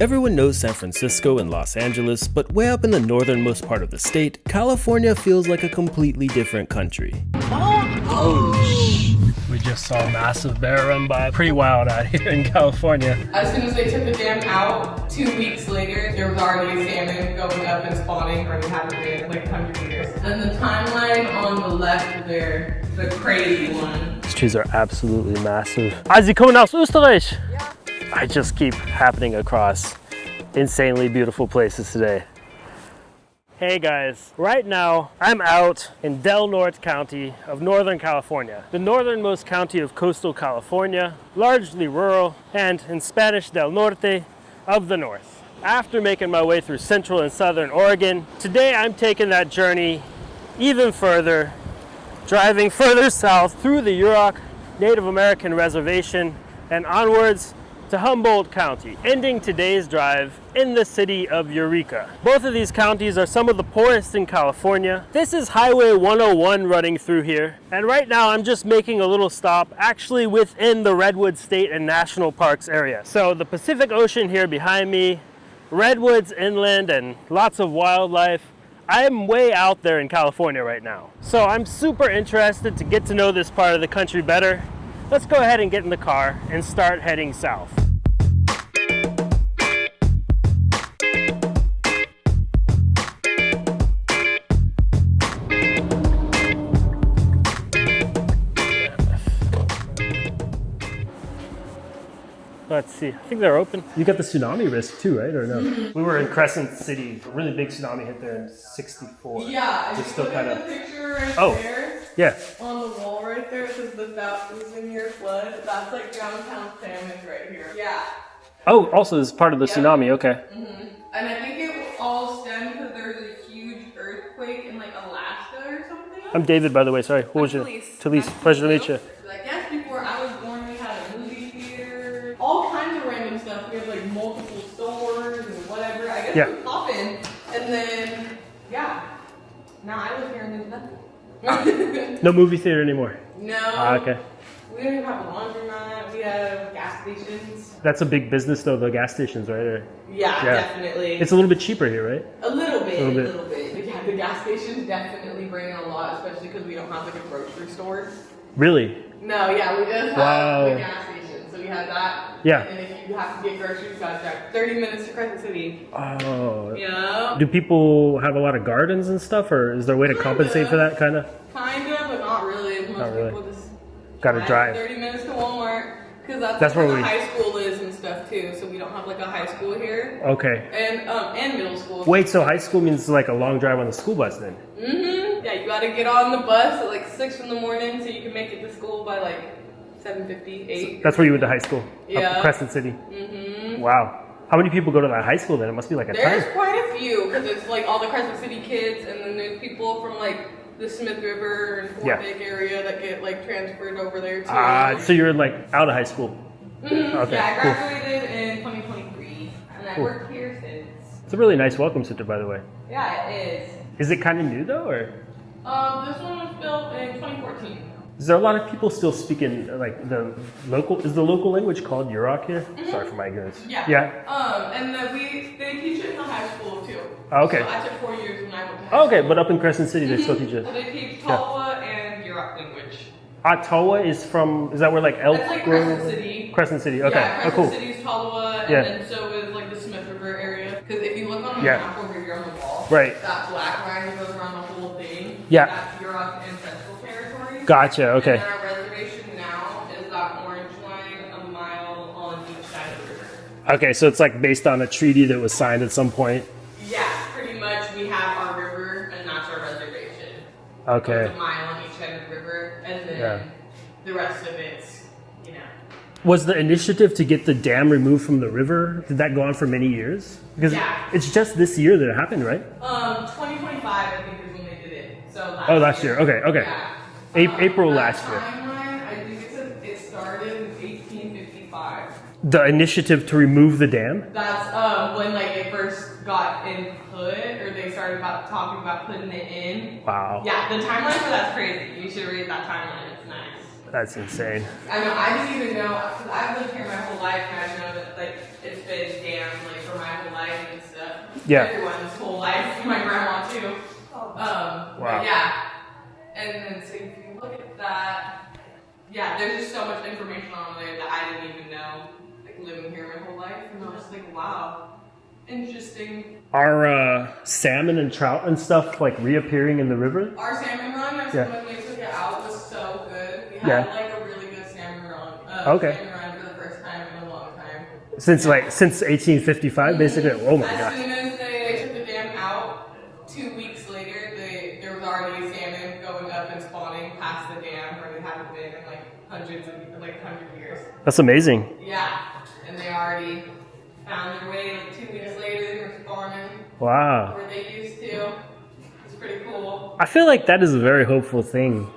Everyone knows San Francisco and Los Angeles, but way up in the northernmost part of the state, California feels like a completely different country. We just saw a massive bear run by. Pretty wild out here in California. As soon as they took the dam out, 2 weeks later, there was already salmon going up and spawning where we haven't been in like 100 years. And the timeline on the left there, the crazy one. These trees are absolutely massive. Sie kommen aus Österreich! Yeah. I just keep happening across insanely beautiful places today. Hey guys, right now I'm out in Del Norte County of Northern California, the northernmost county of coastal California, largely rural, and in Spanish Del Norte, of the north. After making my way through central and southern Oregon, today I'm taking that journey even further, driving further south through the Yurok Native American Reservation and onwards to Humboldt County, ending today's drive in the city of Eureka. Both of these counties are some of the poorest in California. This is Highway 101 running through here, and right now I'm just making a little stop actually within the Redwood State and National Parks area. So the Pacific Ocean here behind me, redwoods inland, and lots of wildlife. I am way out there in California right now. So I'm super interested to get to know this part of the country better. Let's go ahead and get in the car and start heading south. Let's see, I think they're open. You got the tsunami risk too, right, or no? We were in Crescent City, a really big tsunami hit there in '64. Yeah, it's still kind of. The picture right there. Yeah. On the wall right there, it says the 1,000-year flood. That's like downtown salmon right here. Yeah. Oh, also this is part of the tsunami, okay. Mm-hmm. And I think it all stemmed because there's a huge earthquake in like Alaska or something. I'm David, by the way, sorry. What was your? Talise, pleasure to meet you. I guess before I was born, we had a movie theater, all kinds of random stuff. We had like multiple stores and whatever. I guess it was popping. And then, yeah, now I live here and there's nothing. No movie theater anymore? No. Okay. We don't even have a laundromat. We have gas stations. That's a big business though, the gas stations, right? Or, yeah, definitely. It's a little bit cheaper here, right? A little bit. But yeah, the gas stations definitely bring in a lot, especially because we don't have like a grocery store. Really? No, yeah, we just have the gas station. So we have that. Yeah. And if you have to get groceries, you gotta drive 30 minutes to Crescent City. Oh. Yeah. Do people have a lot of gardens and stuff, or is there a way to compensate for that, kind of? Kind of, but not really. Most people just gotta drive 30 minutes to Walmart. Because that's where the high school is and stuff too, so we don't have like a high school here. Okay. And middle school. Wait, so high school means like a long drive on the school bus then? Mm-hmm. Yeah, you gotta get on the bus at like 6 in the morning so you can make it to school by like 7:50, 8. So that's where you went to high school? Yeah. Up in Crescent City? Mm-hmm. Wow. How many people go to that high school then? It must be like a ton. There's quite a few, because it's like all the Crescent City kids, and then there's people from like the Smith River and Fort Big area that get like transferred over there too. So you're like out of high school? Mm-hmm. Okay, yeah, I graduated in 2023, and I worked here since. It's a really nice welcome center, by the way. Yeah, it is. Is it kind of new though, or? This one was built in 2014. Is there a lot of people still speaking like the local? Is the local language called Yurok here? Mm-hmm. Sorry for my ignorance. Yeah. Yeah. And they teach it in the high school too. Oh, okay. So I took 4 years when I went to high school. Okay, but up in Crescent City they still teach it. So they teach Tawa and Yurok language. Tawa is that where like Elk That's like Grove? Crescent City. Crescent City, okay. Yeah, cool. Crescent City's Tawa, and then so is like the Smith River area. Because if you look on the map over here on the wall, that black line that goes around the whole thing, that's Yurok ancestral territory. Gotcha, okay. And our reservation now is that orange line a mile on each side of the river. Okay, so it's like based on a treaty that was signed at some point? Yeah, pretty much. We have our river, and that's our reservation. Okay. So it's a mile on each side of the river, and then the rest of it's, you know. Was the initiative to get the dam removed from the river, did that go on for many years? Because it's just this year that it happened, right? 2025, I think, is when they did it. So last year. Okay. Yeah. April last year. Timeline, I think it started in 1855. The initiative to remove the dam? That's when like it first got input, or they started talking about putting it in. Wow. Yeah, the timeline for that's crazy. You should read that timeline. It's nice. That's insane. I know. I didn't even know, because I've lived here my whole life, and I know that like it's been dammed like for Yeah. Everyone's whole life. My grandma too. Wow. But yeah. And then so if you look at that, yeah, there's just so much information on there that I didn't even know. Like living here my whole life, and I was just like, wow, interesting. Are salmon and trout and stuff like reappearing in the river? Our salmon run, when we took it out, was so good. We had like a really good salmon run. Salmon run for the first time in a long time. Since 1855, basically. Oh my gosh. As soon as they took the dam out, 2 weeks later, there was already salmon going up and spawning past the dam where they hadn't been in like 100 years. That's amazing. Yeah, and they already found their way like 2 weeks later. They were spawning. Wow. Where they used to. It's pretty cool. I feel like that is a very hopeful thing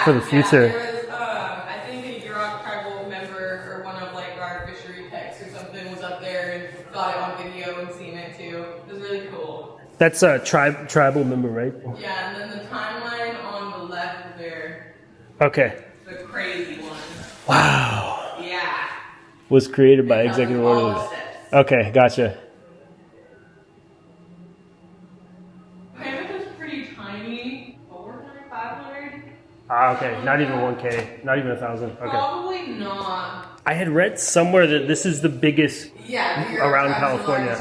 for the future. There was, I think a Yurok tribal member or one of like our fishery techs or something was up there and got it on video and seen it too. It was really cool. That's a tribal member, right? Yeah, and then the timeline on the left there. Okay. The crazy one. Wow. Yeah. Was created by executive order. Okay, gotcha. Klamath is pretty tiny. 400, 500. Okay. Not even 1K. Not even 1,000. Okay. Probably not. I had read somewhere that this is the biggest around California.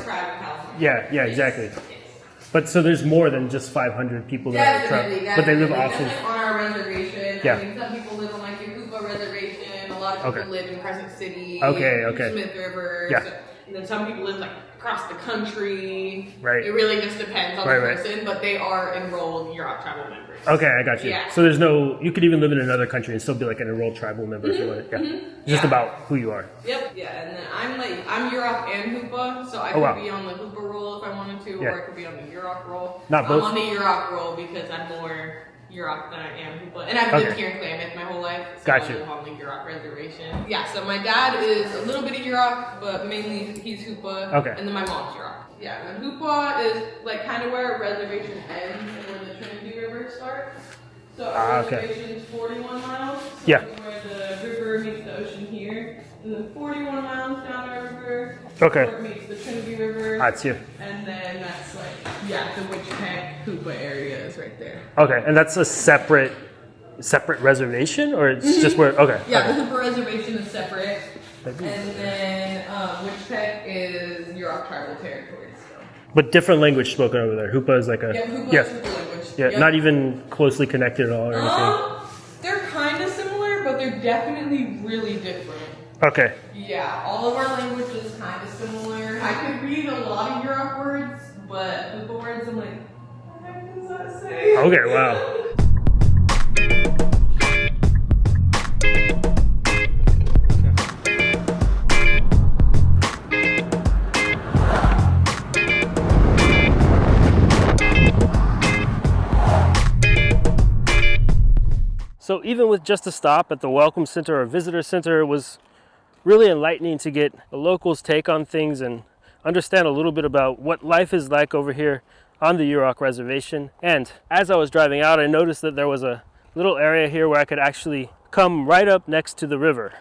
Yeah, exactly. Yes. But so there's more than just 500 people that are trapped. But they live off of. Like on our reservation. Yeah. I mean, some people live on like the Humboldt Reservation. A lot of people live in Crescent City. Okay. Smith River. Yeah. So, and then some people live like across the country. Right. It really just depends on the Right. person, but they are enrolled Yurok tribal members. Okay, I got you. Yeah. So there's no, you could even live in another country and still be like an enrolled tribal member if you want. Yeah. Just about who you are. Yep. Yeah, and then I'm Yurok and Hoopa, so I could be on the Hoopa roll if I wanted to, or I could be on the Yurok roll. Not both? I'm on the Yurok roll because I'm more Yurok than I am Hoopa, and I've lived here in Klamath my whole life. So Got I you. live on the Yurok Reservation. Yeah. So my dad is a little bit of Yurok, but mainly he's Hoopa. Okay. And then my mom's Yurok. Yeah. And Hoopa is like kind of where reservation ends and where the Trinidad River starts. So our reservation's 41 miles. So Yeah. that's where the river meets the ocean here. And then 41 miles down our river. Okay. Where it meets the Trinidad River. That's you. And then that's like, the Witch Peck, Hoopa area is right there. Okay, and that's a separate reservation, or it's just where? Okay. Yeah, Okay. the Hoopa Reservation is separate. And then Witch Peck is Yurok tribal territory. So. But different language spoken over there. Hoopa is like a Yeah, Hoopa is Hoopa language. Yeah, Yep. not even closely connected at all or anything. They're kind of similar, but they're definitely really different. Okay. Yeah, all of our language is kind of similar. I could read a lot of Yurok words, but Hoopa words, I'm like, what does that say? Okay. Wow. So even with just a stop at the Welcome Center or Visitor Center, it was really enlightening to get the locals' take on things and understand a little bit about what life is like over here on the Yurok Reservation. And as I was driving out, I noticed that there was a little area here where I could actually come right up next to the river.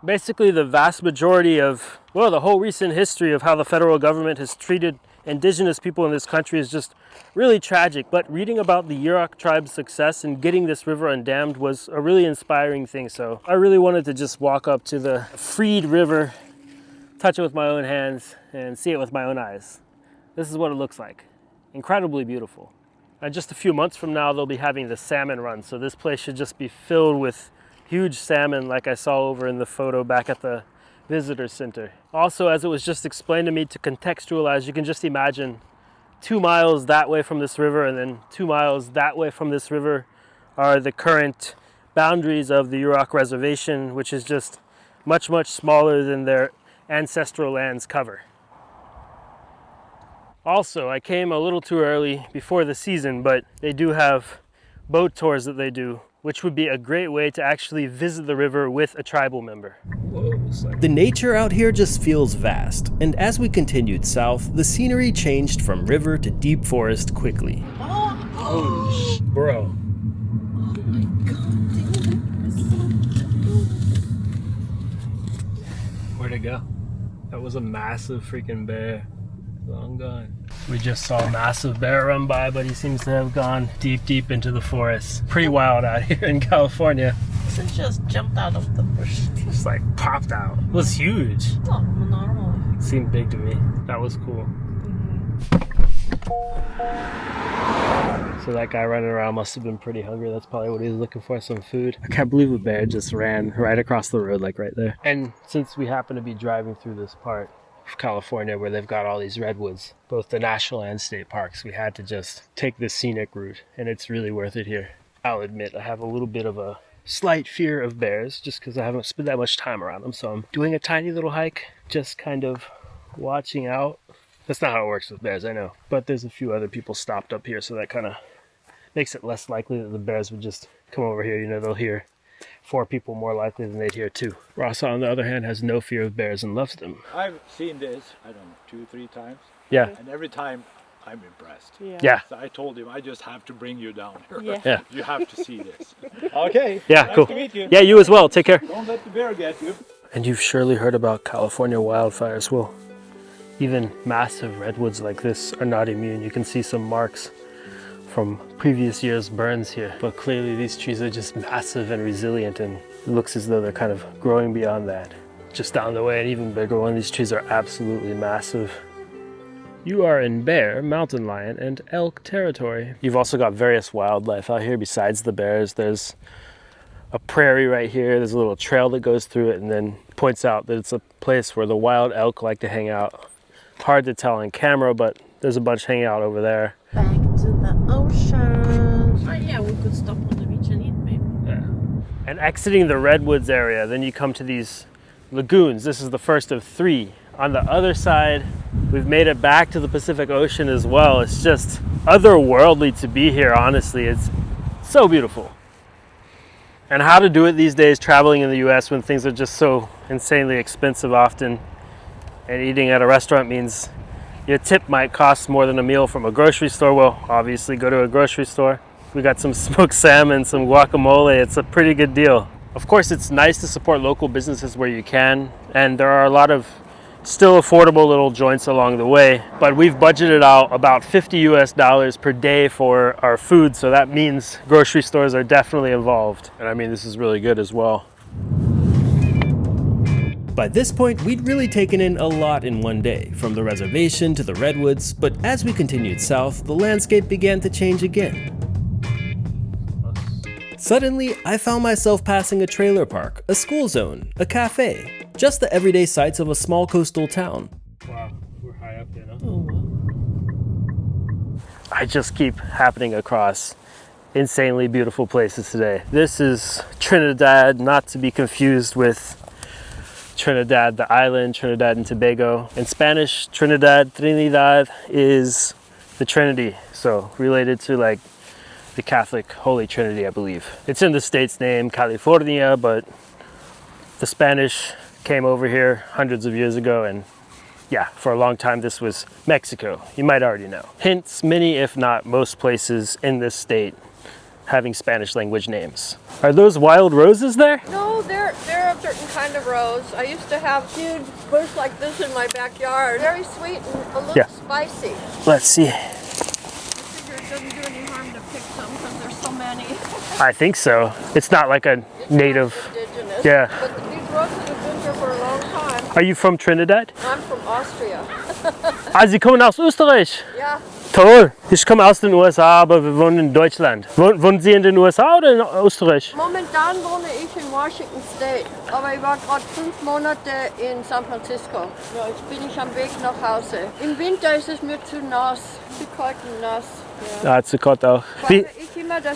Basically, the vast majority of, well, the whole recent history of how the federal government has treated indigenous people in this country is just really tragic. But reading about the Yurok tribe's success in getting this river undammed was a really inspiring thing. So I really wanted to just walk up to the freed river, touch it with my own hands, and see it with my own eyes. This is what it looks like. Incredibly beautiful. And just a few months from now, they'll be having the salmon run. So this place should just be filled with huge salmon like I saw over in the photo back at the visitor center. Also, as it was just explained to me, to contextualize, you can just imagine 2 miles that way from this river and then 2 miles that way from this river are the current boundaries of the Yurok Reservation, which is just much, much smaller than their ancestral lands cover. Also, I came a little too early before the season, but they do have boat tours that they do, which would be a great way to actually visit the river with a tribal member. The nature out here just feels vast, and as we continued south, the scenery changed from river to deep forest quickly. Bro. Where'd it go? That was a massive freaking bear. Long gone. We just saw a massive bear run by, but he seems to have gone deep into the forest. Pretty wild out here in California. It just jumped out of the bush. Just like popped out. It was huge. Oh, normal. Seemed big to me. That was cool. So that guy running around must have been pretty hungry. That's probably what he was looking for, some food. I can't believe a bear just ran right across the road, like right there. And since we happen to be driving through this part of California where they've got all these redwoods, both the national and state parks, we had to just take this scenic route, and it's really worth it here. I'll admit I have a little bit of a slight fear of bears just because I haven't spent that much time around them, so I'm doing a tiny little hike, just kind of watching out. That's not how it works with bears, I know, but there's a few other people stopped up here, so that kind of makes it less likely that the bears would just come over here. You know, they'll hear 4 people more likely than they'd hear 2. Ross, on the other hand, has no fear of bears and loves them. I've seen this, I don't know, 2-3 times. Yeah. And every time I'm impressed. Yeah. So I told him, I just have to bring you down here. Yeah. You have to see this. Okay. Yeah, nice cool. to meet you. Yeah, you as well. Take care. Don't let the bear get you. And you've surely heard about California wildfires. Well, even massive redwoods like this are not immune. You can see some marks from previous year's burns here, but clearly these trees are just massive and resilient, and it looks as though they're kind of growing beyond that. Just down the way, an even bigger one. These trees are absolutely massive. You are in bear, mountain lion, and elk territory. You've also got various wildlife out here besides the bears. There's a prairie right here. There's a little trail that goes through it and then points out that it's a place where the wild elk like to hang out. Hard to tell on camera, but there's a bunch hanging out over there. Back to the ocean. Oh yeah, we could stop on the beach and eat, maybe. Yeah. And exiting the redwoods area, then you come to these lagoons. This is the first of 3. On the other side, we've made it back to the Pacific Ocean as well. It's just otherworldly to be here, honestly. It's so beautiful. And how to do it these days, traveling in the US when things are just so insanely expensive often, and eating at a restaurant means your tip might cost more than a meal from a grocery store. Well, obviously go to a grocery store. We got some smoked salmon, some guacamole. It's a pretty good deal. Of course, it's nice to support local businesses where you can, and there are a lot of still affordable little joints along the way, but we've budgeted out about $50 per day for our food, so that means grocery stores are definitely involved. And I mean, this is really good as well. By this point, we'd really taken in a lot in one day, from the reservation to the redwoods, but as we continued south, the landscape began to change again. Suddenly, I found myself passing a trailer park, a school zone, a cafe, just the everyday sights of a small coastal town. Wow, we're high up here now. Oh, wow. I just keep happening across insanely beautiful places today. This is Trinidad, not to be confused with Trinidad, the island, Trinidad and Tobago. In Spanish, Trinidad is the Trinity, so related to like the Catholic Holy Trinity, I believe. It's in the state's name, California, but the Spanish came over here hundreds of years ago, and yeah, for a long time this was Mexico. You might already know. Hence, many, if not most places in this state having Spanish language names. Are those wild roses there? No, they're a certain kind of rose. I used to have huge bush like this in my backyard. Very sweet and a little spicy. Let's see. I figure it doesn't do any harm to pick some because there's so many. I think so. It's not like a native. Indigenous. Yeah. But these roses have been here for a long time. Are you from Trinidad? I'm from Austria. Ah, Sie kommen aus Österreich. Ja. Toll. Ich komme aus den USA, aber wir wohnen in Deutschland. Wohnen Sie in den USA oder in Österreich? Momentan wohne ich in Washington State, aber ich war gerade 5 Monate in San Francisco. Ja, jetzt bin ich am Weg nach Hause. Im Winter ist es mir zu nass, zu kalt und nass. Ja. Ja, zu kalt auch. Fahre ich immer der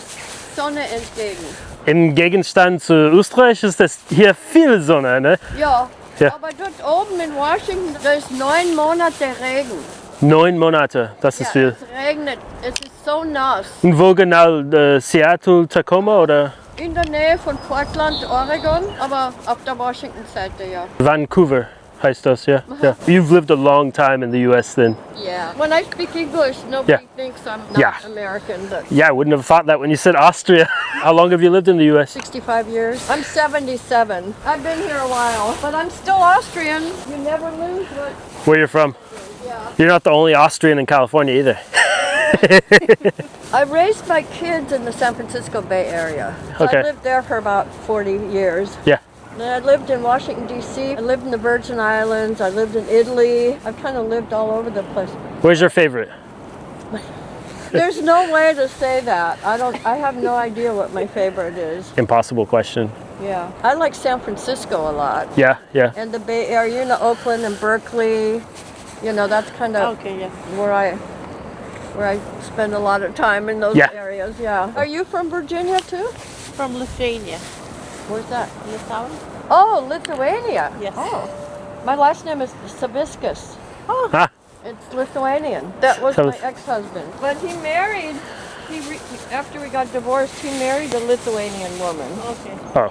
Sonne entgegen. Im Gegenstand zu Österreich ist das hier viel Sonne, ne? Ja, Ja. aber dort oben in Washington, da ist 9 Monate Regen. 9 Monate, das ist viel. Es regnet, es ist so nass. Und wo genau? Seattle, Tacoma oder? In der Nähe von Portland, Oregon, aber auf der Washington-Seite, ja. Vancouver Paistos, yeah. Yeah. You've lived a long time in the US then. Yeah. When I speak English, nobody thinks I'm not American, but Yeah, I wouldn't have thought that when you said Austria. How long have you lived in the US? 65 years. I'm 77. I've been here a while, but I'm still Austrian. You never lose what... Where you're from? Yeah. You're not the only Austrian in California either. I raised my kids in the San Francisco Bay Area. So Okay. I lived there for about 40 years. Yeah. And I lived in Washington, D.C. I lived in the Virgin Islands. I lived in Italy. I've kind of lived all over the place. Where's your favorite? There's no way to say that. I have no idea what my favorite is. Impossible question. Yeah. I like San Francisco a lot. Yeah, yeah. And the Bay Area, you know, Oakland and Berkeley. You know, that's kind of where I spend a lot of time in those areas. Yeah. Are you from Virginia too? From Lithuania. Where's that? Lithuania? Oh, Lithuania. Yes. Oh. My last name is Saviskas. Oh. Ah, It's Lithuanian. That was my Savis- ex-husband. But he married, after we got divorced, he married a Lithuanian woman, Okay. oh.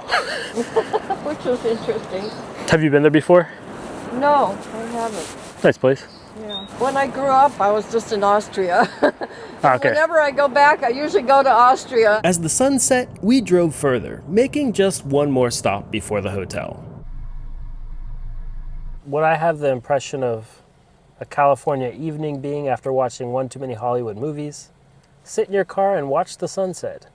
which was interesting. Have you been there before? No, I haven't. Nice place. Yeah. When I grew up, I was just in Austria. Ah, okay. Whenever I go back, I usually go to Austria. As the sun set, we drove further, making just one more stop before the hotel. What I have the impression of a California evening being after watching one too many Hollywood movies, sit in your car and watch the sunset.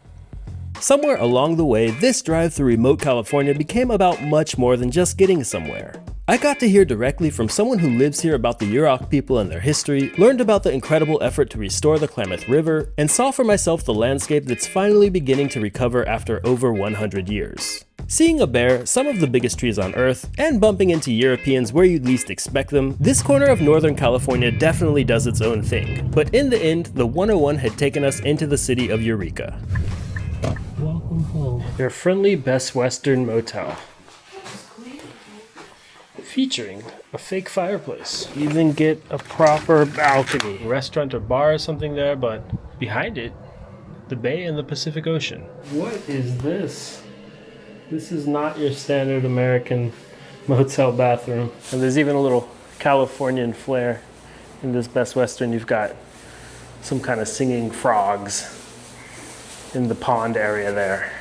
Somewhere along the way, this drive through remote California became about much more than just getting somewhere. I got to hear directly from someone who lives here about the Yurok people and their history, learned about the incredible effort to restore the Klamath River, and saw for myself the landscape that's finally beginning to recover after over 100 years. Seeing a bear, some of the biggest trees on Earth, and bumping into Europeans where you'd least expect them, this corner of Northern California definitely does its own thing. But in the end, the 101 had taken us into the city of Eureka. Welcome home. Your friendly Best Western motel. Featuring a fake fireplace. You even get a proper balcony. Restaurant or bar or something there, but behind it, the bay and the Pacific Ocean. What is this? This is not your standard American motel bathroom. And there's even a little Californian flair in this Best Western. You've got some kind of singing frogs in the pond area there.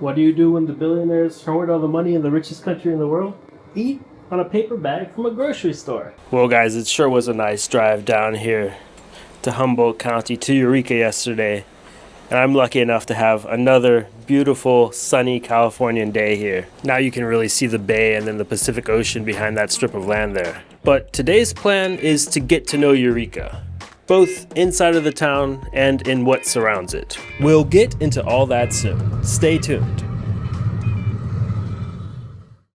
What do you do when the billionaires hoard all the money in the richest country in the world? Eat on a paper bag from a grocery store. Well guys, it sure was a nice drive down here to Humboldt County to Eureka yesterday. And I'm lucky enough to have another beautiful sunny Californian day here. Now you can really see the bay and then the Pacific Ocean behind that strip of land there. But today's plan is to get to know Eureka, both inside of the town and in what surrounds it. We'll get into all that soon. Stay tuned.